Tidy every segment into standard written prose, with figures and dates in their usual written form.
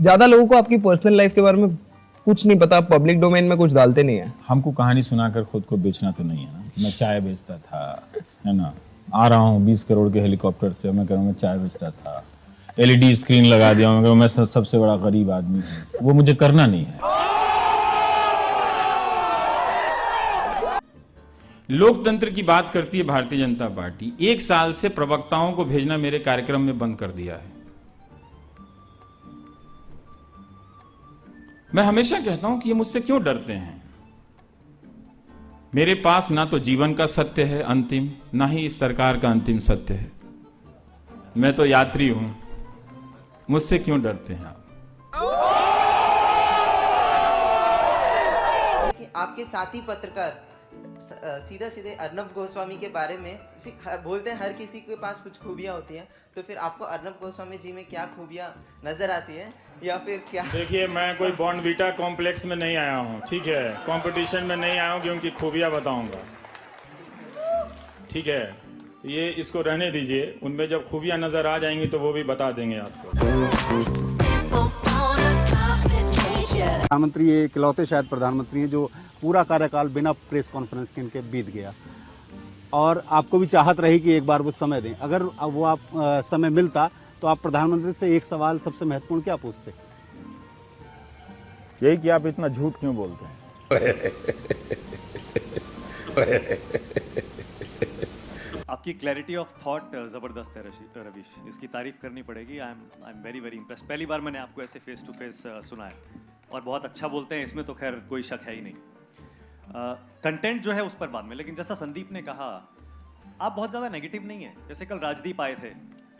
ज्यादा लोगों को आपकी पर्सनल लाइफ के बारे में कुछ नहीं पता, पब्लिक डोमेन में कुछ डालते नहीं है। हमको कहानी सुनाकर खुद को बेचना तो नहीं है ना। मैं चाय बेचता था, है ना, आ रहा हूँ 20 करोड़ के हेलीकॉप्टर से, मैं कह रहा हूँ मैं चाय बेचता था, LED स्क्रीन लगा दिया, मैं मैं सबसे बड़ा गरीब आदमी हूँ, वो मुझे करना नहीं है। लोकतंत्र की बात करती है भारतीय जनता पार्टी। 1 साल से प्रवक्ताओं को भेजना मेरे कार्यक्रम में बंद कर दिया है। मैं हमेशा कहता हूं कि ये मुझसे क्यों डरते हैं। मेरे पास ना तो जीवन का सत्य है अंतिम, ना ही इस सरकार का अंतिम सत्य है। मैं तो यात्री हूं, मुझसे क्यों डरते हैं आप? आपके साथी पत्रकार सीधा सीधे अर्नब गोस्वामी के बारे में बोलते हैं, हर किसी के पास कुछ खूबियां होती हैं, तो फिर आपको अर्नब गोस्वामी जी में क्या खूबियां नजर आती हैं या फिर क्या? देखिए, मैं कोई बॉर्नवीटा कॉम्प्लेक्स में नहीं आया हूं, ठीक है, कंपटीशन में नहीं आया हूं कि उनकी खूबियां बताऊंगा, ठीक है, ये इसको रहने दीजिए। उनमें जब खूबियां नजर आ जाएंगी तो वो भी बता देंगे आपको। प्रधानमंत्री ये इकलौते शायद प्रधानमंत्री हैं जो पूरा कार्यकाल बिना प्रेस कॉन्फ्रेंस के इनके बीत गया, और आपको भी चाहत रही कि एक बार वो समय दें। अगर वो आप समय मिलता तो आप प्रधानमंत्री से एक सवाल सबसे महत्वपूर्ण क्या पूछते? यही कि आप इतना झूठ क्यों बोलते हैं। आपकी क्लैरिटी ऑफ थॉट ज़बरदस्त है रवीश, इसकी तारीफ करनी पड़ेगी। I am very very impress. पहली बार मैंने आपको ऐसे फेस टू फेस सुना है और बहुत अच्छा बोलते हैं, इसमें तो खैर कोई शक है ही नहीं। कंटेंट जो है उस पर बाद में, लेकिन जैसा संदीप ने कहा, आप बहुत ज़्यादा नेगेटिव नहीं है। जैसे कल राजदीप आए थे,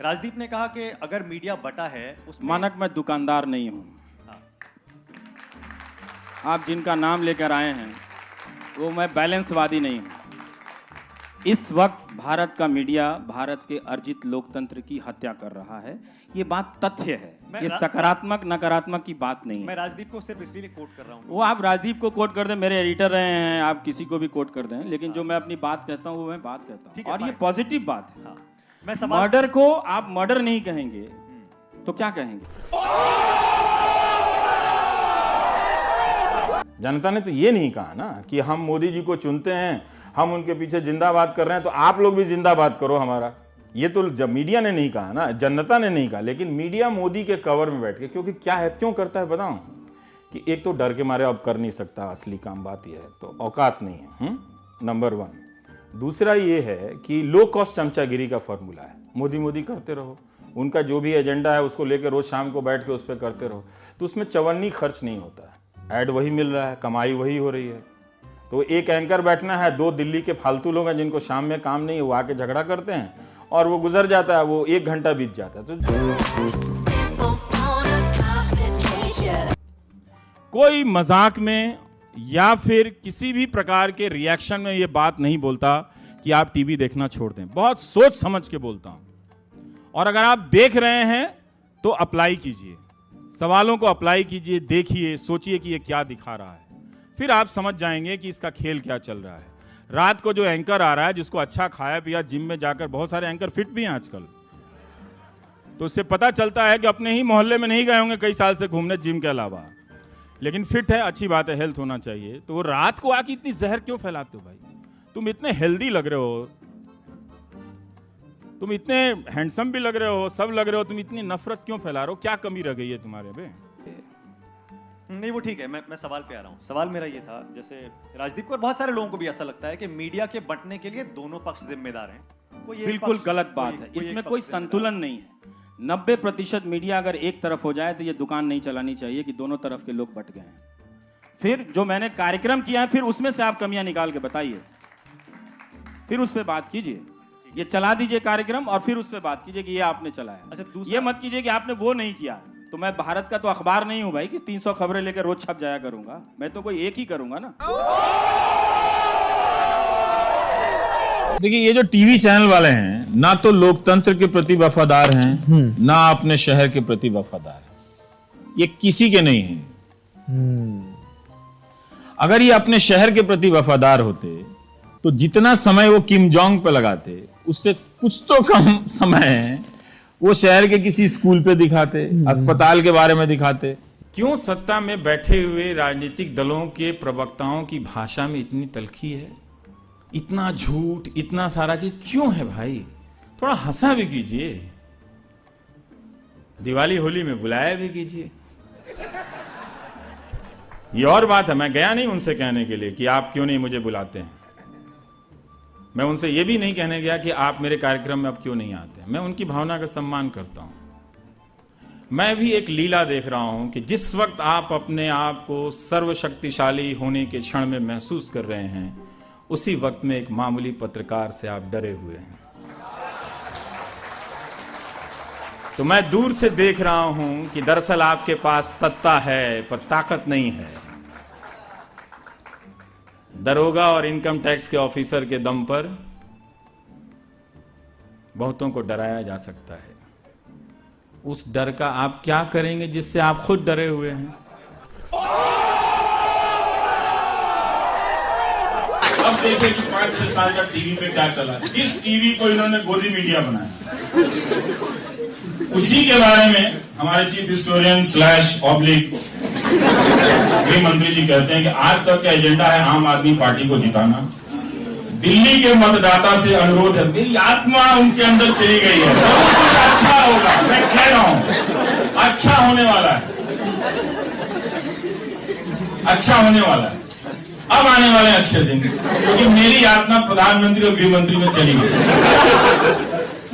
राजदीप ने कहा कि अगर मीडिया बटा है उसमें, मानक मैं दुकानदार नहीं हूँ। आप जिनका नाम लेकर आए हैं वो मैं बैलेंसवादी नहीं हूँ। इस वक्त भारत का मीडिया भारत के अर्जित लोकतंत्र की हत्या कर रहा है, ये बात तथ्य है, ये सकारात्मक नकारात्मक की बात नहीं है। मैं राजदीप को सिर्फ इसलिए कोट कर रहा हूँ। वो आप राजदीप को कोट कर दें, मेरे एडिटर रहे हैं, आप किसी को भी कोट कर दें, लेकिन जो मैं अपनी बात कहता हूँ वो मैं बात कहता हूँ, और ये पॉजिटिव बात है। मैं मर्डर को आप मर्डर नहीं कहेंगे तो क्या कहेंगे? जनता ने तो ये नहीं कहा ना कि हम मोदी जी को चुनते हैं, हम उनके पीछे जिंदाबाद कर रहे हैं तो आप लोग भी जिंदाबाद करो हमारा। ये तो जब मीडिया ने नहीं कहा ना, जनता ने नहीं कहा, लेकिन मीडिया मोदी के कवर में बैठ के, क्योंकि क्या है, क्यों करता है बताऊं, कि एक तो डर के मारे अब कर नहीं सकता असली काम, बात यह है, तो औकात नहीं है, नंबर 1। दूसरा ये है कि लो कॉस्ट चमचागिरी का फॉर्मूला है, मोदी मोदी करते रहो, उनका जो भी एजेंडा है उसको लेकर रोज शाम को बैठ के उस पर करते रहो, तो उसमें चवन्नी खर्च नहीं होता है, ऐड वही मिल रहा है, कमाई वही हो रही है। तो एक एंकर बैठना है, 2 दिल्ली के फालतू लोग हैं जिनको शाम में काम नहीं है, वो आके झगड़ा करते हैं और वो गुजर जाता है, वो 1 घंटा बीत जाता है। तो कोई मजाक में या फिर किसी भी प्रकार के रिएक्शन में ये बात नहीं बोलता कि आप टीवी देखना छोड़ दें, बहुत सोच समझ के बोलता हूं। और अगर आप देख रहे हैं तो अप्लाई कीजिए, सवालों को अप्लाई कीजिए, देखिए, सोचिए कि ये क्या दिखा रहा है, फिर आप समझ जाएंगे कि इसका खेल क्या चल रहा है। रात को जो एंकर आ रहा है, जिसको अच्छा खाया पिया, जिम में जाकर, बहुत सारे एंकर फिट भी हैं आजकल, तो उससे पता चलता है कि अपने ही मोहल्ले में नहीं गए होंगे कई साल से घूमने जिम के अलावा, लेकिन फिट है, अच्छी बात है, हेल्थ होना चाहिए। तो वो रात को आके इतनी जहर क्यों फैलाते हो भाई? तुम इतने हेल्दी लग रहे हो, तुम इतने हैंडसम भी लग रहे हो, सब लग रहे हो, तुम इतनी नफरत क्यों फैला रहे हो? क्या कमी रह गई है तुम्हारे में? नहीं, वो ठीक है, मैं सवाल पे आ रहा हूँ। सवाल मेरा ये था, जैसे राजदीप को और बहुत सारे लोगों को भी ऐसा लगता है कि मीडिया के बंटने के लिए दोनों पक्ष जिम्मेदार हैं। बिल्कुल गलत बात है, इसमें कोई संतुलन नहीं है। 90% मीडिया अगर एक तरफ हो जाए तो ये दुकान नहीं चलानी चाहिए कि दोनों तरफ के लोग बट गए हैं। फिर जो मैंने कार्यक्रम किया है, फिर उसमें से आप कमियां निकाल के बताइए, फिर उस पर बात कीजिए। ये चला दीजिए कार्यक्रम और फिर उस पर बात कीजिए कि ये आपने चलाया। अच्छा, ये मत कीजिए कि आपने वो नहीं किया। तो मैं भारत का तो अखबार नहीं हूं भाई कि 300 खबरें लेकर रोज छप जाया करूंगा, मैं तो कोई एक ही करूंगा ना। देखिए, ये जो टीवी चैनल वाले हैं, ना तो लोकतंत्र के प्रति वफादार हैं, ना अपने शहर के प्रति वफादार हैं, ये किसी के नहीं हैं। अगर ये अपने शहर के प्रति वफादार होते तो जितना समय वो किम जोंग पे लगाते, उससे कुछ तो कम समय वो शहर के किसी स्कूल पे दिखाते, अस्पताल के बारे में दिखाते। क्यों सत्ता में बैठे हुए राजनीतिक दलों के प्रवक्ताओं की भाषा में इतनी तलखी है, इतना झूठ, इतना सारा चीज क्यों है भाई? थोड़ा हंसा भी कीजिए, दिवाली होली में बुलाया भी कीजिए। ये और बात है, मैं गया नहीं उनसे कहने के लिए कि आप क्यों नहीं मुझे बुलाते हैं। मैं उनसे ये भी नहीं कहने गया कि आप मेरे कार्यक्रम में अब क्यों नहीं आते हैं। मैं उनकी भावना का सम्मान करता हूं। मैं भी एक लीला देख रहा हूं कि जिस वक्त आप अपने आप को सर्वशक्तिशाली होने के क्षण में महसूस कर रहे हैं, उसी वक्त में एक मामूली पत्रकार से आप डरे हुए हैं। तो मैं दूर से देख रहा हूं कि दरअसल आपके पास सत्ता है पर ताकत नहीं है। दरोगा और इनकम टैक्स के ऑफिसर के दम पर बहुतों को डराया जा सकता है। उस डर का आप क्या करेंगे जिससे आप खुद डरे हुए हैं? अब देखिए कि 5-6 साल का टीवी पे क्या चला, जिस टीवी को इन्होंने गोदी मीडिया बनाया, उसी के बारे में हमारे चीफ हिस्टोरियन / गृह मंत्री जी कहते हैं कि आज तक का एजेंडा है आम आदमी पार्टी को जिताना। दिल्ली के मतदाता से अनुरोध है, मेरी आत्मा उनके अंदर चली गई है, अच्छा होगा, मैं कह रहा हूं, अच्छा होने वाला है, अच्छा होने वाला है। अब आने वाले अच्छे दिन, क्योंकि मेरी आत्मा प्रधानमंत्री और गृह मंत्री में चली गई।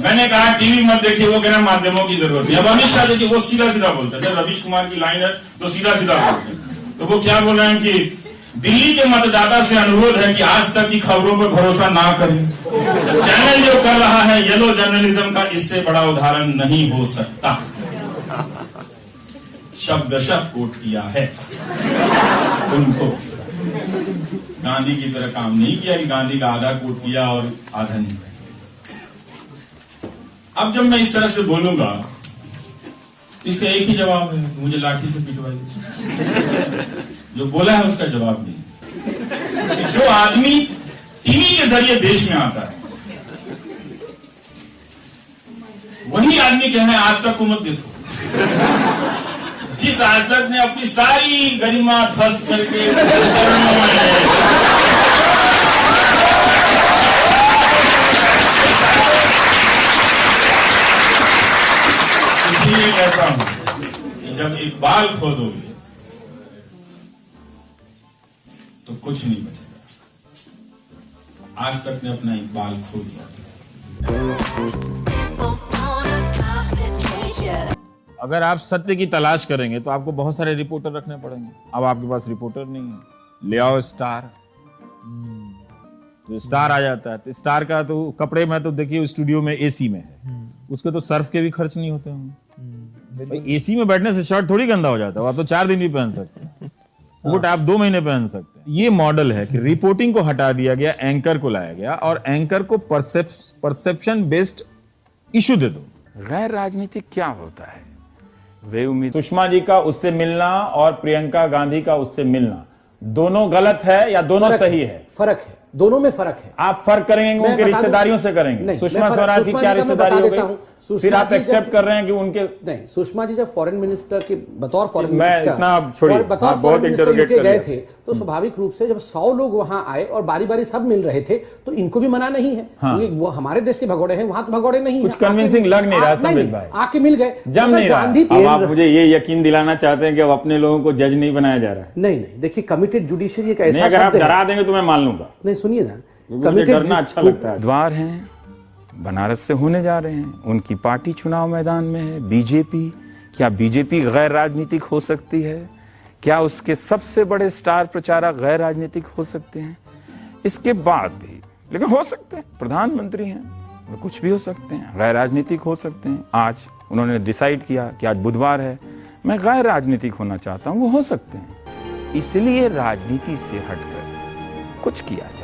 मैंने कहा टीवी मत देखिए, वो कहना माध्यमों की जरूरत नहीं। अब अमित शाह देखिए, वो सीधा सीधा बोलते हैं। जब रवीश कुमार की लाइन है तो सीधा सीधा बोलते हैं। तो वो क्या बोल रहे हैं कि दिल्ली के मतदाता से अनुरोध है कि आज तक की खबरों पर भरोसा ना करें। चैनल जो कर रहा है येलो जर्नलिज्म का, इससे बड़ा उदाहरण नहीं हो सकता। शब्दशः कोट किया है उनको। गांधी की तरह काम नहीं किया कि गांधी का आधा कोट किया और आधा नहीं। अब जब मैं इस तरह से बोलूंगा तो इसका एक ही जवाब है, मुझे लाठी से पिटवाइए। जो बोला है उसका जवाब नहीं। जो आदमी टीवी के जरिए देश में आता है, वही आदमी कह रहे हैं आज तक को मत देखो। जिस आज तक ने अपनी सारी गरिमा ध्वस्त करके चरणों में, इसलिए कहता हूं कि जब इकबाल खो दोगे तो कुछ नहीं बचेगा। आज तक ने अपना इकबाल खो दिया। अगर आप सत्य की तलाश करेंगे तो आपको बहुत सारे रिपोर्टर रखने पड़ेंगे। अब आपके पास रिपोर्टर नहीं है, ले आओ स्टार। तो स्टार आ जाता है। तो स्टार का तो कपड़े में तो देखिए स्टूडियो में एसी में है, उसके तो सर्फ के भी खर्च नहीं होते होंगे। एसी में बैठने से शर्ट थोड़ी गंदा हो जाता है, आप तो 4 दिन भी पहन सकते हैं, कोट आप 2 महीने पहन सकते हैं। ये मॉडल है कि रिपोर्टिंग को हटा दिया गया, एंकर को लाया गया और एंकर को परसेप्शन बेस्ड इशू दे दो। गैर राजनीतिक क्या होता है? वे उम्मीद सुषमा जी का उससे मिलना और प्रियंका गांधी का उससे मिलना, दोनों गलत है या दोनों सही है? फर्क है, दोनों में फर्क है। आप फर्क करेंगे उनके रिश्तेदारियों से करेंगे? सुषमा स्वराज की क्या रिश्तेदारी हो गई? फिर आप एक्सेप्ट कर रहे हैं कि उनके नहीं, सुषमा जी जब फॉरेन मिनिस्टर के बतौर फॉरेन मिनिस्टर बतौर फॉरेन मिनिस्टर यूके गए थे, तो स्वाभाविक रूप से जब 100 लोग वहां आए और बारी बारी सब मिल रहे थे, तो इनको भी मना नहीं है। हाँ। वो हमारे देश के भगोड़े हैं, वहां तो भगोड़े नहीं है। कुछ कन्विंसिंग लग नहीं रहा संबित भाई, आके मिल गए, जम नहीं रहा। आप मुझे ये यकीन दिलाना चाहते हैं कि अब अपने लोगों को जज नहीं बनाया जा रहा है? नहीं नहीं, देखिए कमिटेड जुडिशरी एक ऐसा, अगर आप डरा देंगे तो मैं मान लूंगा। नहीं सुनिए ना, मुझे डरना अच्छा लगता है। द्वार हैं, बनारस से होने जा रहे हैं, उनकी पार्टी चुनाव मैदान में है, बीजेपी। क्या बीजेपी गैर राजनीतिक हो सकती है? क्या उसके सबसे बड़े स्टार प्रचारक गैर राजनीतिक हो सकते हैं? इसके बाद भी लेकिन हो सकते हैं, प्रधानमंत्री हैं, वो कुछ भी हो सकते हैं, गैर राजनीतिक हो सकते हैं। आज उन्होंने डिसाइड किया कि आज बुधवार है, मैं गैर राजनीतिक होना चाहता हूं, वो हो सकते हैं। इसलिए राजनीति से हटकर कुछ किया जाए।